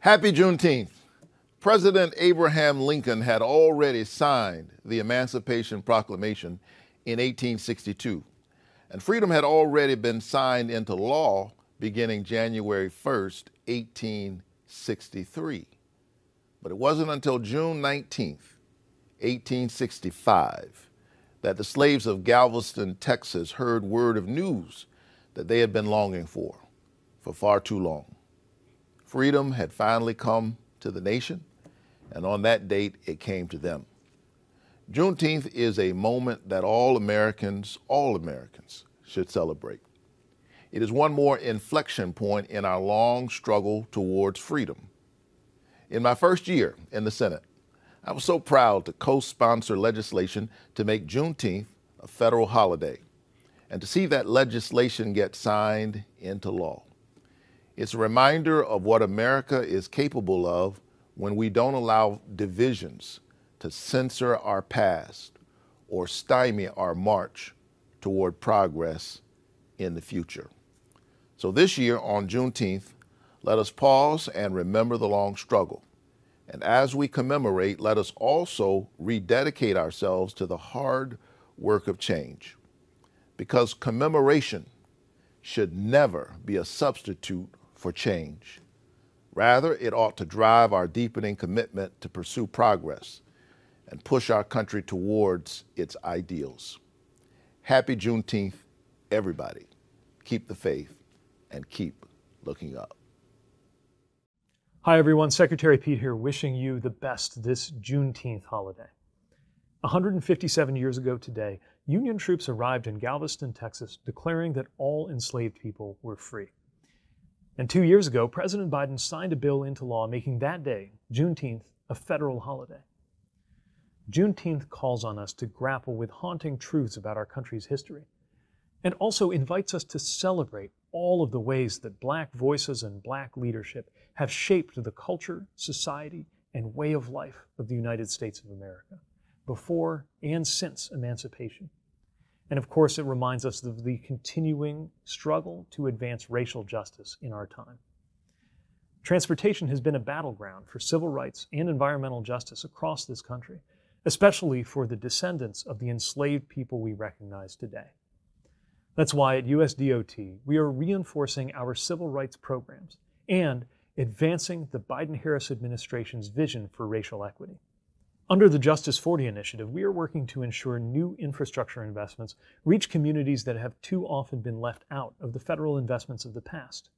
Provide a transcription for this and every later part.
Happy Juneteenth. President Abraham Lincoln had already signed the Emancipation Proclamation in 1862, and freedom had already been signed into law beginning January 1st, 1863. But it wasn't until June 19th, 1865, that the slaves of Galveston, Texas heard word of news that they had been longing for far too long. Freedom had finally come to the nation, and on that date, it came to them. Juneteenth is a moment that all Americans should celebrate. It is one more inflection point in our long struggle towards freedom. In my first year in the Senate, I was so proud to co-sponsor legislation to make Juneteenth a federal holiday and to see that legislation get signed into law. It's a reminder of what America is capable of when we don't allow divisions to censor our past or stymie our march toward progress in the future. So this year on Juneteenth, let us pause and remember the long struggle. And as we commemorate, let us also rededicate ourselves to the hard work of change. Because commemoration should never be a substitute for change. Rather, it ought to drive our deepening commitment to pursue progress and push our country towards its ideals. Happy Juneteenth, everybody. Keep the faith and keep looking up. Hi everyone, Secretary Pete here, wishing you the best this Juneteenth holiday. 157 years ago today, Union troops arrived in Galveston, Texas, declaring that all enslaved people were free. And 2 years ago, President Biden signed a bill into law making that day, Juneteenth, a federal holiday. Juneteenth calls on us to grapple with haunting truths about our country's history, and also invites us to celebrate all of the ways that Black voices and Black leadership have shaped the culture, society, and way of life of the United States of America, before and since emancipation. And of course, it reminds us of the continuing struggle to advance racial justice in our time. Transportation has been a battleground for civil rights and environmental justice across this country, especially for the descendants of the enslaved people we recognize today. That's why at USDOT, we are reinforcing our civil rights programs and advancing the Biden-Harris administration's vision for racial equity. Under the Justice 40 initiative, we are working to ensure new infrastructure investments reach communities that have too often been left out of the federal investments of the past.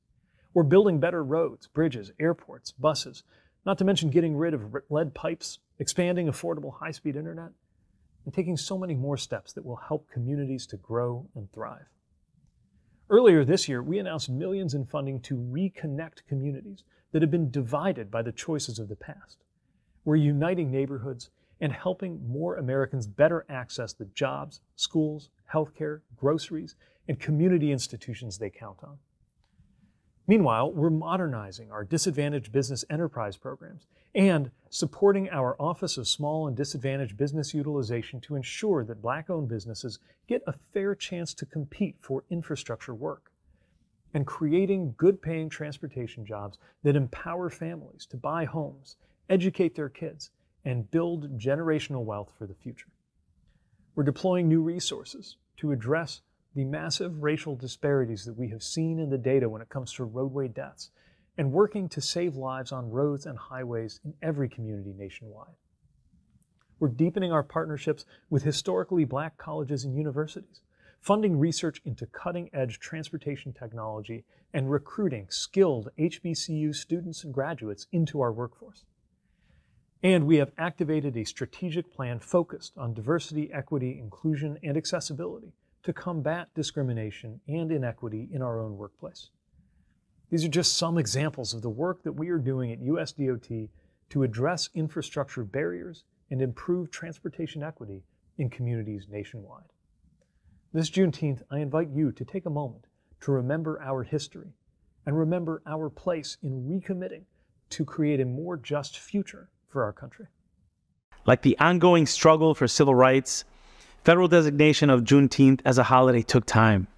We're building better roads, bridges, airports, buses, not to mention getting rid of lead pipes, expanding affordable high-speed internet, and taking so many more steps that will help communities to grow and thrive. Earlier this year, we announced millions in funding to reconnect communities that have been divided by the choices of the past. We're uniting neighborhoods and helping more Americans better access the jobs, schools, healthcare, groceries, and community institutions they count on. Meanwhile, we're modernizing our disadvantaged business enterprise programs and supporting our Office of Small and Disadvantaged Business Utilization to ensure that Black-owned businesses get a fair chance to compete for infrastructure work, and creating good-paying transportation jobs that empower families to buy homes, educate their kids, and build generational wealth for the future. We're deploying new resources to address the massive racial disparities that we have seen in the data when it comes to roadway deaths, and working to save lives on roads and highways in every community nationwide. We're deepening our partnerships with historically Black colleges and universities, funding research into cutting-edge transportation technology, and recruiting skilled HBCU students and graduates into our workforce. And we have activated a strategic plan focused on diversity, equity, inclusion, and accessibility to combat discrimination and inequity in our own workplace. These are just some examples of the work that we are doing at USDOT to address infrastructure barriers and improve transportation equity in communities nationwide. This Juneteenth, I invite you to take a moment to remember our history and remember our place in recommitting to create a more just future for our country. Like the ongoing struggle for civil rights, federal designation of Juneteenth as a holiday took time.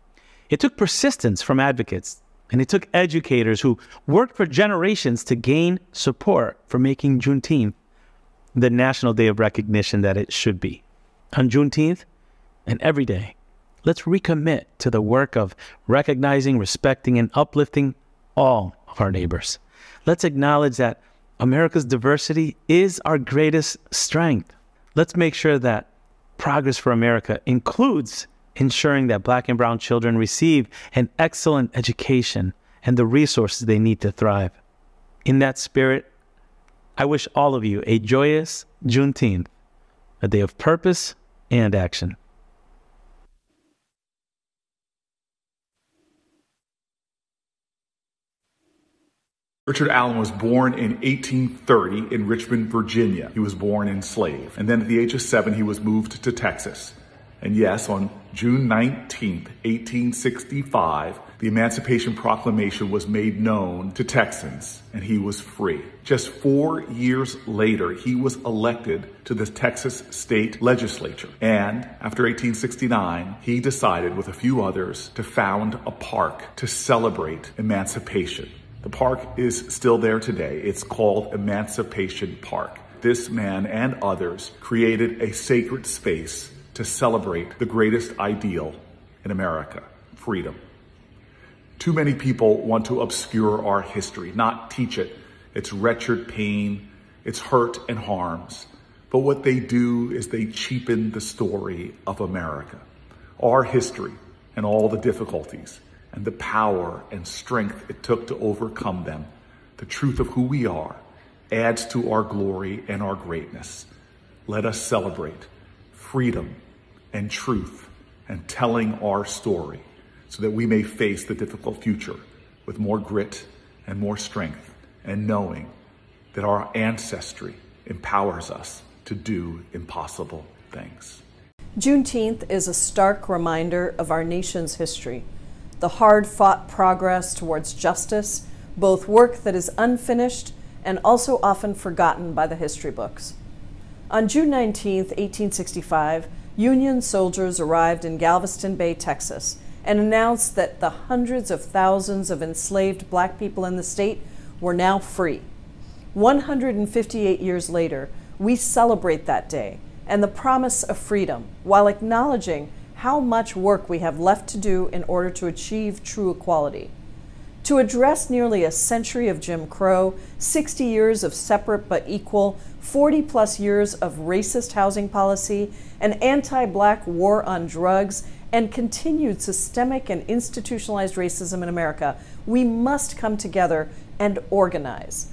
It took persistence from advocates And it took educators who worked for generations to gain support for making Juneteenth the national day of recognition that it should be. On Juneteenth and every day, let's recommit to the work of recognizing, respecting, and uplifting all of our neighbors. Let's acknowledge that America's diversity is our greatest strength. Let's make sure that Progress for America includes ensuring that Black and brown children receive an excellent education and the resources they need to thrive. In that spirit, I wish all of you a joyous Juneteenth, a day of purpose and action. Richard Allen was born in 1830 in Richmond, Virginia. He was born enslaved. And then at the age of 7, he was moved to Texas. And yes, on June 19th, 1865, the Emancipation Proclamation was made known to Texans, and he was free. Just 4 years later, he was elected to the Texas state legislature. And after 1869, he decided with a few others to found a park to celebrate emancipation. The park is still there today. It's called Emancipation Park. This man and others created a sacred space to celebrate the greatest ideal in America, freedom. Too many people want to obscure our history, not teach it. It's wretched pain, it's hurt and harms. But what they do is they cheapen the story of America, our history and all the difficulties and the power and strength it took to overcome them. The truth of who we are adds to our glory and our greatness. Let us celebrate freedom and truth and telling our story so that we may face the difficult future with more grit and more strength, and knowing that our ancestry empowers us to do impossible things. Juneteenth is a stark reminder of our nation's history, the hard-fought progress towards justice, both work that is unfinished and also often forgotten by the history books. On June 19, 1865, Union soldiers arrived in Galveston Bay, Texas, and announced that the hundreds of thousands of enslaved Black people in the state were now free. 158 years later, we celebrate that day and the promise of freedom while acknowledging how much work we have left to do in order to achieve true equality. To address nearly a century of Jim Crow, 60 years of separate but equal, 40-plus years of racist housing policy, an anti-Black war on drugs, and continued systemic and institutionalized racism in America, we must come together and organize.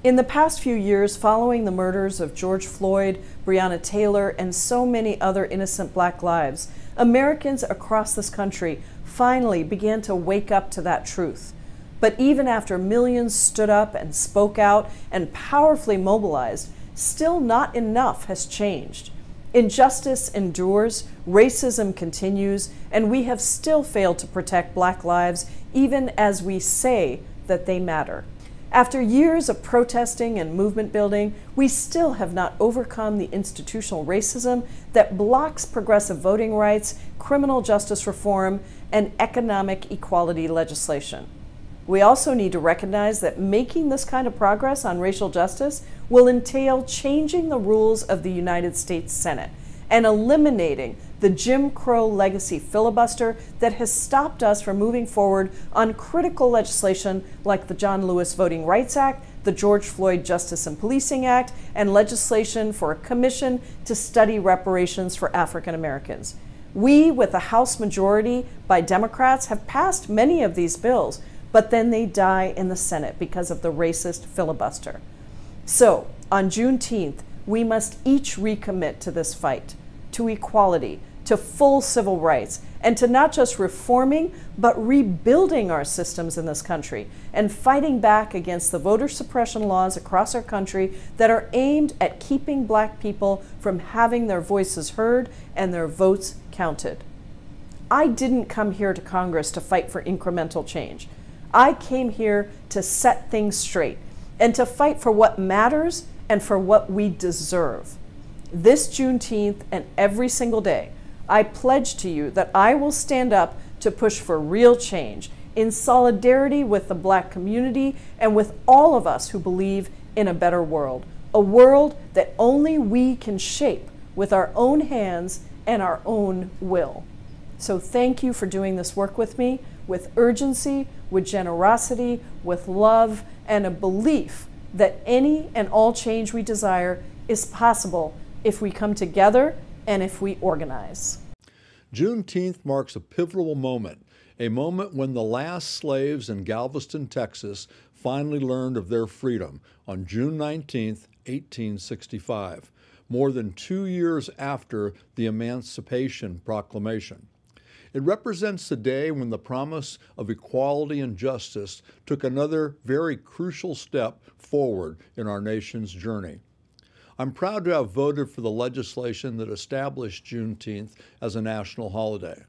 In the past few years, following the murders of George Floyd, Breonna Taylor, and so many other innocent Black lives, Americans across this country finally began to wake up to that truth. But even after millions stood up and spoke out and powerfully mobilized, still not enough has changed. Injustice endures, racism continues, and we have still failed to protect Black lives even as we say that they matter. After years of protesting and movement building, we still have not overcome the institutional racism that blocks progressive voting rights, criminal justice reform, and economic equality legislation. We also need to recognize that making this kind of progress on racial justice will entail changing the rules of the United States Senate and eliminating the Jim Crow legacy filibuster that has stopped us from moving forward on critical legislation like the John Lewis Voting Rights Act, the George Floyd Justice and Policing Act, and legislation for a commission to study reparations for African Americans. We, with a House majority by Democrats, have passed many of these bills, but then they die in the Senate because of the racist filibuster. So, on Juneteenth, we must each recommit to this fight, to equality, to full civil rights, and to not just reforming, but rebuilding our systems in this country and fighting back against the voter suppression laws across our country that are aimed at keeping Black people from having their voices heard and their votes counted. I didn't come here to Congress to fight for incremental change. I came here to set things straight and to fight for what matters and for what we deserve. This Juneteenth and every single day, I pledge to you that I will stand up to push for real change in solidarity with the Black community and with all of us who believe in a better world, a world that only we can shape with our own hands and our own will. So thank you for doing this work with me, with urgency, with generosity, with love, and a belief that any and all change we desire is possible if we come together and if we organize. Juneteenth marks a pivotal moment, a moment when the last slaves in Galveston, Texas, finally learned of their freedom on June 19, 1865, more than 2 years after the Emancipation Proclamation. It represents the day when the promise of equality and justice took another very crucial step forward in our nation's journey. I'm proud to have voted for the legislation that established Juneteenth as a national holiday.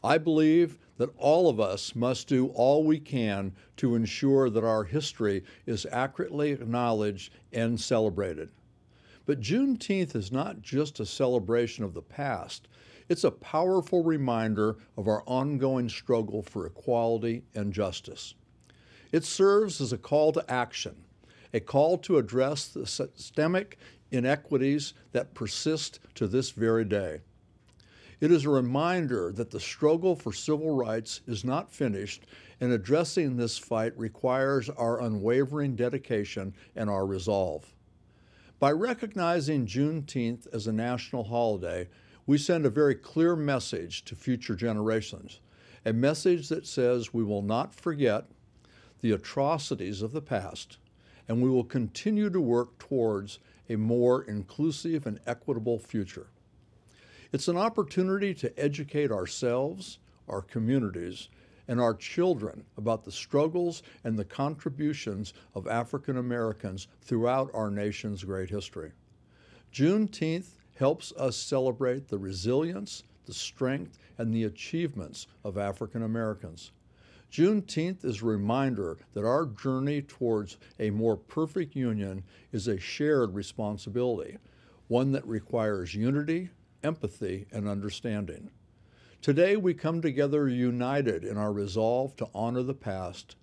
I believe that all of us must do all we can to ensure that our history is accurately acknowledged and celebrated. But Juneteenth is not just a celebration of the past. It's a powerful reminder of our ongoing struggle for equality and justice. It serves as a call to action, a call to address the systemic inequities that persist to this very day. It is a reminder that the struggle for civil rights is not finished, and addressing this fight requires our unwavering dedication and our resolve. By recognizing Juneteenth as a national holiday, we send a very clear message to future generations, a message that says we will not forget the atrocities of the past, and we will continue to work towards a more inclusive and equitable future. It's an opportunity to educate ourselves, our communities, and our children about the struggles and the contributions of African Americans throughout our nation's great history. Juneteenth helps us celebrate the resilience, the strength, and the achievements of African Americans. Juneteenth is a reminder that our journey towards a more perfect union is a shared responsibility, one that requires unity, empathy, and understanding. Today, we come together united in our resolve to honor the past,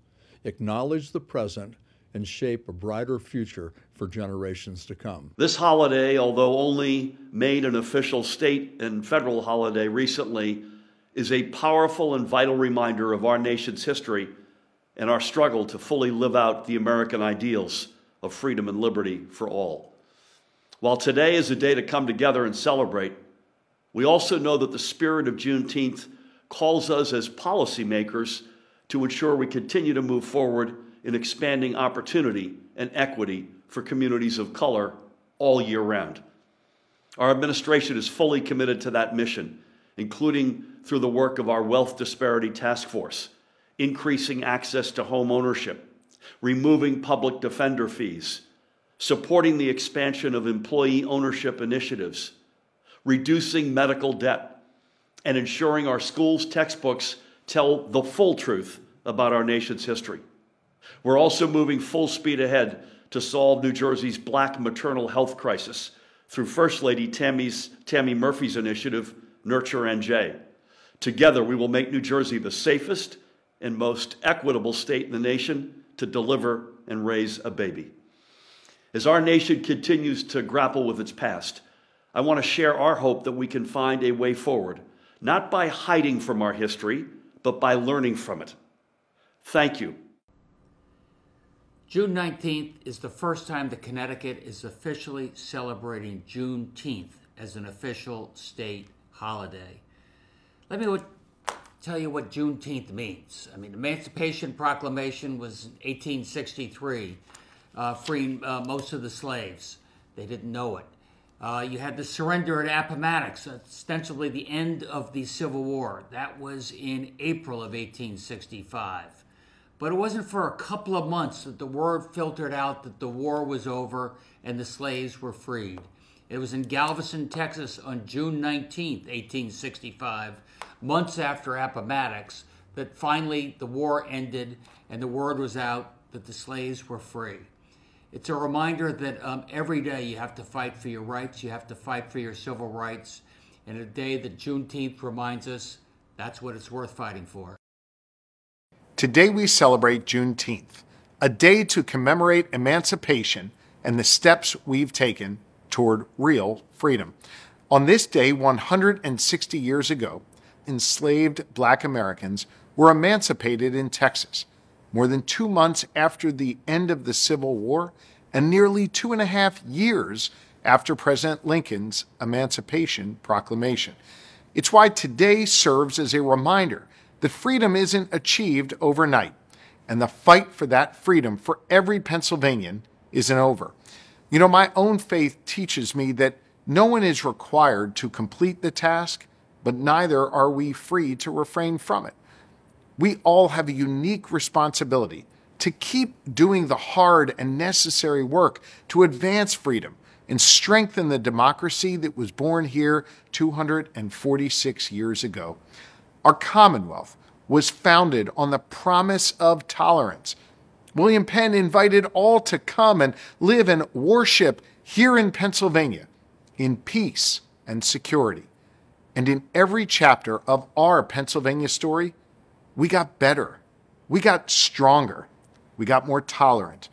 acknowledge the present, and shape a brighter future for generations to come. This holiday, although only made an official state and federal holiday recently, is a powerful and vital reminder of our nation's history and our struggle to fully live out the American ideals of freedom and liberty for all. While today is a day to come together and celebrate, we also know that the spirit of Juneteenth calls us as policymakers to ensure we continue to move forward in expanding opportunity and equity for communities of color all year round. Our administration is fully committed to that mission, including through the work of our Wealth Disparity Task Force, increasing access to home ownership, removing public defender fees, supporting the expansion of employee ownership initiatives, reducing medical debt, and ensuring our schools' textbooks tell the full truth about our nation's history. We're also moving full speed ahead to solve New Jersey's Black maternal health crisis through First Lady Tammy Murphy's initiative, Nurture NJ. Together, we will make New Jersey the safest and most equitable state in the nation to deliver and raise a baby. As our nation continues to grapple with its past, I want to share our hope that we can find a way forward, not by hiding from our history, but by learning from it. Thank you. June 19th is the first time that Connecticut is officially celebrating Juneteenth as an official state holiday. Let me tell you what Juneteenth means. I mean, the Emancipation Proclamation was in 1863, freeing most of the slaves. They didn't know it. You had the surrender at Appomattox, ostensibly the end of the Civil War. That was in April of 1865. But it wasn't for a couple of months that the word filtered out that the war was over and the slaves were freed. It was in Galveston, Texas on June 19th, 1865, months after Appomattox, that finally the war ended and the word was out that the slaves were free. It's a reminder that every day you have to fight for your rights, you have to fight for your civil rights, and a day that Juneteenth reminds us that's what it's worth fighting for. Today we celebrate Juneteenth, a day to commemorate emancipation and the steps we've taken toward real freedom. On this day, 160 years ago, enslaved Black Americans were emancipated in Texas, more than 2 months after the end of the Civil War and nearly 2.5 years after President Lincoln's Emancipation Proclamation. It's why today serves as a reminder that freedom isn't achieved overnight, and the fight for that freedom for every Pennsylvanian isn't over. You know, my own faith teaches me that no one is required to complete the task, but neither are we free to refrain from it. We all have a unique responsibility to keep doing the hard and necessary work to advance freedom and strengthen the democracy that was born here 246 years ago. Our Commonwealth was founded on the promise of tolerance. William Penn invited all to come and live and worship here in Pennsylvania in peace and security. And in every chapter of our Pennsylvania story, we got better, we got stronger, we got more tolerant.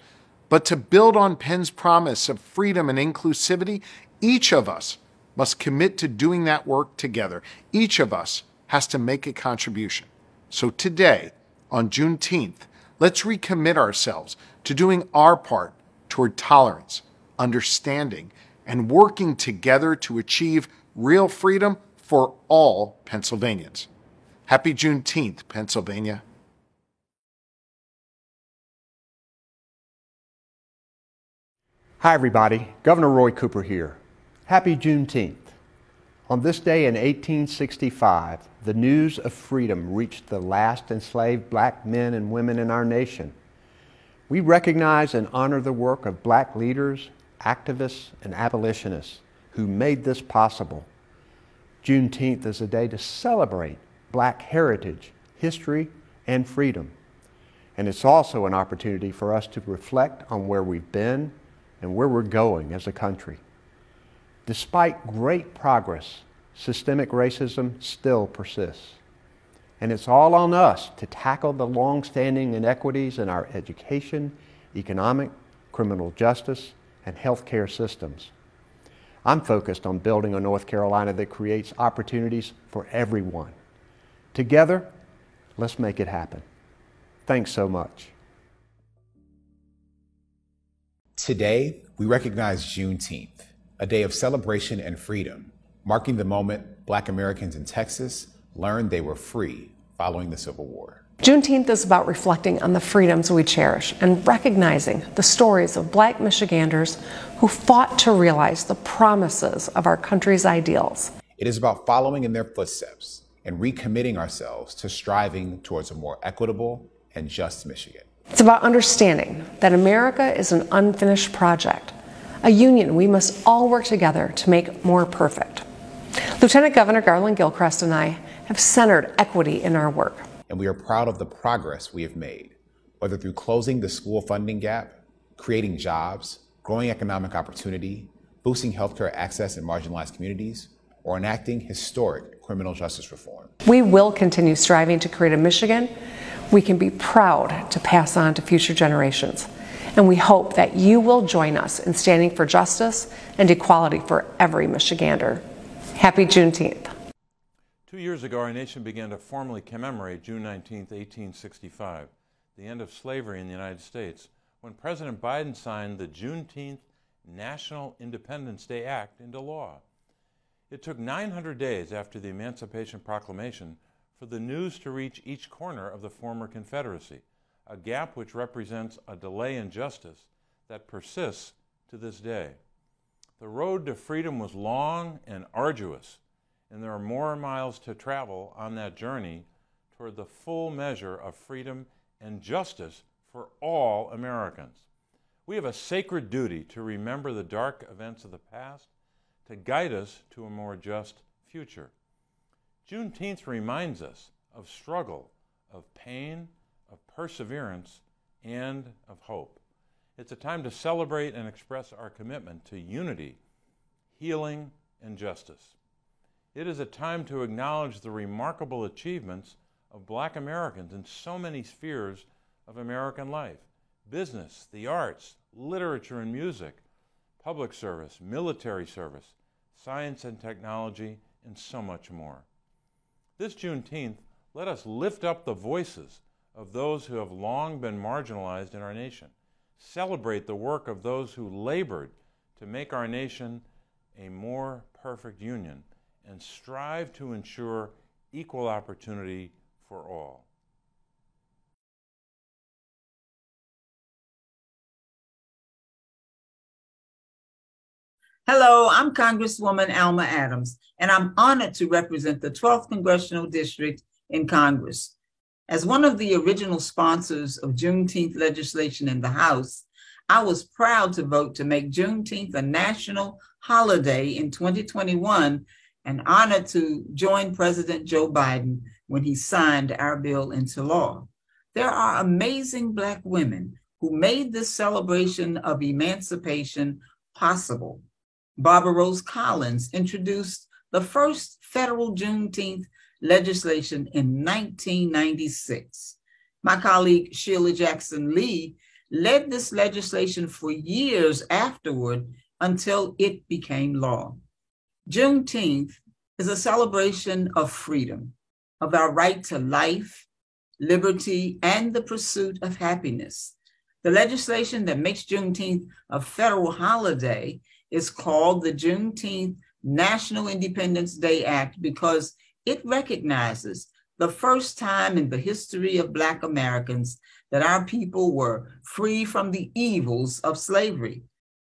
But to build on Penn's promise of freedom and inclusivity, each of us must commit to doing that work together. Each of us has to make a contribution. So today, on Juneteenth, let's recommit ourselves to doing our part toward tolerance, understanding, and working together to achieve real freedom for all Pennsylvanians. Happy Juneteenth, Pennsylvania. Hi, everybody. Governor Roy Cooper here. Happy Juneteenth. On this day in 1865, the news of freedom reached the last enslaved Black men and women in our nation. We recognize and honor the work of Black leaders, activists, and abolitionists who made this possible. Juneteenth is a day to celebrate Black heritage, history, and freedom. And it's also an opportunity for us to reflect on where we've been and where we're going as a country. Despite great progress, systemic racism still persists. And it's all on us to tackle the long-standing inequities in our education, economic, criminal justice, and healthcare systems. I'm focused on building a North Carolina that creates opportunities for everyone. Together, let's make it happen. Thanks so much. Today, we recognize Juneteenth, a day of celebration and freedom, marking the moment Black Americans in Texas learned they were free following the Civil War. Juneteenth is about reflecting on the freedoms we cherish and recognizing the stories of Black Michiganders who fought to realize the promises of our country's ideals. It is about following in their footsteps and recommitting ourselves to striving towards a more equitable and just Michigan. It's about understanding that America is an unfinished project, a union we must all work together to make more perfect. Lieutenant Governor Garland Gilchrist and I have centered equity in our work. And we are proud of the progress we have made, whether through closing the school funding gap, creating jobs, growing economic opportunity, boosting healthcare access in marginalized communities, or enacting historic criminal justice reform. We will continue striving to create a Michigan we can be proud to pass on to future generations. And we hope that you will join us in standing for justice and equality for every Michigander. Happy Juneteenth. 2 years ago, our nation began to formally commemorate June 19, 1865, the end of slavery in the United States, when President Biden signed the Juneteenth National Independence Day Act into law. It took 900 days after the Emancipation Proclamation for the news to reach each corner of the former Confederacy, a gap which represents a delay in justice that persists to this day. The road to freedom was long and arduous, and there are more miles to travel on that journey toward the full measure of freedom and justice for all Americans. We have a sacred duty to remember the dark events of the past, to guide us to a more just future. Juneteenth reminds us of struggle, of pain, of perseverance, and of hope. It's a time to celebrate and express our commitment to unity, healing, and justice. It is a time to acknowledge the remarkable achievements of Black Americans in so many spheres of American life: business, the arts, literature and music, public service, military service, science and technology, and so much more. This Juneteenth, let us lift up the voices of those who have long been marginalized in our nation, celebrate the work of those who labored to make our nation a more perfect union, and strive to ensure equal opportunity for all. Hello, I'm Congresswoman Alma Adams, and I'm honored to represent the 12th Congressional District in Congress. As one of the original sponsors of Juneteenth legislation in the House, I was proud to vote to make Juneteenth a national holiday in 2021 and honored to join President Joe Biden when he signed our bill into law. There are amazing Black women who made this celebration of emancipation possible. Barbara Rose Collins introduced the first federal Juneteenth legislation in 1996. My colleague Sheila Jackson Lee led this legislation for years afterward until it became law. Juneteenth is a celebration of freedom, of our right to life, liberty, and the pursuit of happiness. The legislation that makes Juneteenth a federal holiday is called the Juneteenth National Independence Day Act because it recognizes the first time in the history of Black Americans that our people were free from the evils of slavery.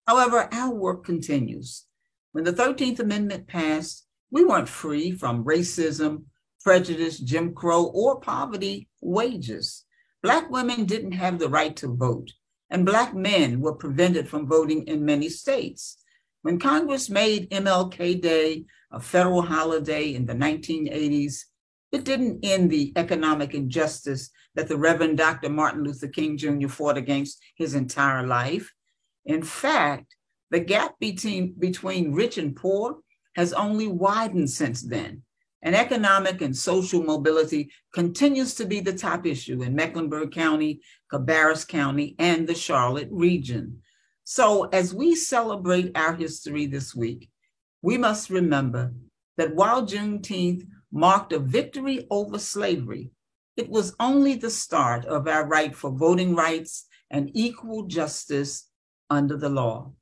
However, our work continues. When the 13th Amendment passed, we weren't free from racism, prejudice, Jim Crow, or poverty wages. Black women didn't have the right to vote, and Black men were prevented from voting in many states. When Congress made MLK Day a federal holiday in the 1980s, it didn't end the economic injustice that the Reverend Dr. Martin Luther King Jr. fought against his entire life. In fact, the gap between rich and poor has only widened since then. And economic and social mobility continues to be the top issue in Mecklenburg County, Cabarrus County, and the Charlotte region. So as we celebrate our history this week, we must remember that while Juneteenth marked a victory over slavery, it was only the start of our right for voting rights and equal justice under the law.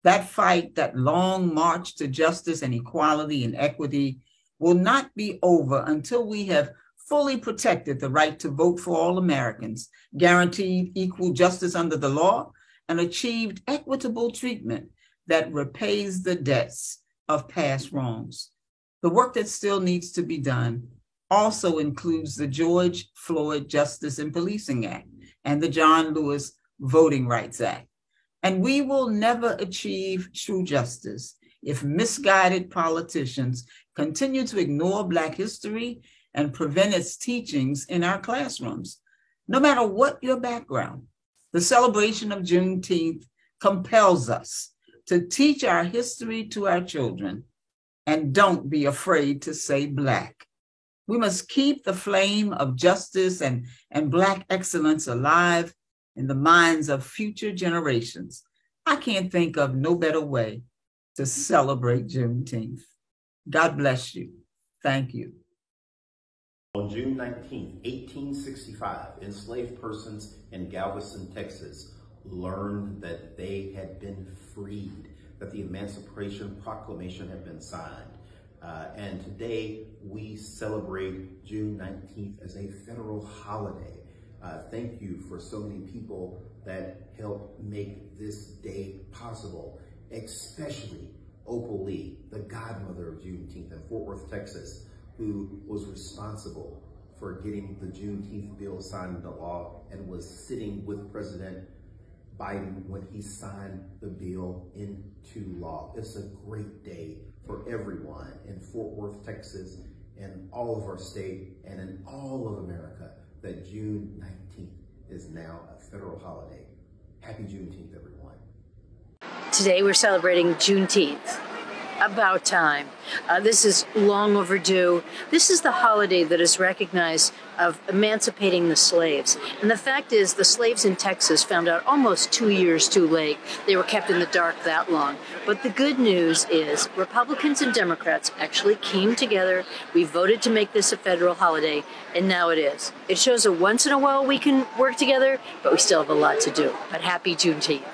That fight, that long march to justice and equality and equity will not be over until we have fully protected the right to vote for all Americans, guaranteed equal justice under the law, and achieved equitable treatment that repays the debts of past wrongs. The work that still needs to be done also includes the George Floyd Justice and Policing Act and the John Lewis Voting Rights Act. And we will never achieve true justice if misguided politicians continue to ignore Black history and prevent its teachings in our classrooms. No matter what your background, the celebration of Juneteenth compels us to teach our history to our children, and don't be afraid to say Black. We must keep the flame of justice and Black excellence alive in the minds of future generations. I can't think of no better way to celebrate Juneteenth. God bless you. Thank you. On June 19, 1865, enslaved persons in Galveston, Texas, learned that they had been freed, that the Emancipation Proclamation had been signed. And today we celebrate June 19th as a federal holiday. Thank you for so many people that helped make this day possible, especially Opal Lee, the godmother of Juneteenth in Fort Worth, Texas, who was responsible for getting the Juneteenth bill signed into law and was sitting with President Biden when he signed the bill into law. It's a great day for everyone in Fort Worth, Texas, and all of our state and in all of America that June 19th is now a federal holiday. Happy Juneteenth, everyone. Today we're celebrating Juneteenth. About time. This is long overdue. This is the holiday that is recognized of emancipating the slaves. And the fact is, the slaves in Texas found out almost 2 years too late. They were kept in the dark that long. But the good news is Republicans and Democrats actually came together. We voted to make this a federal holiday, and now it is. It shows that once in a while we can work together, but we still have a lot to do. But happy Juneteenth.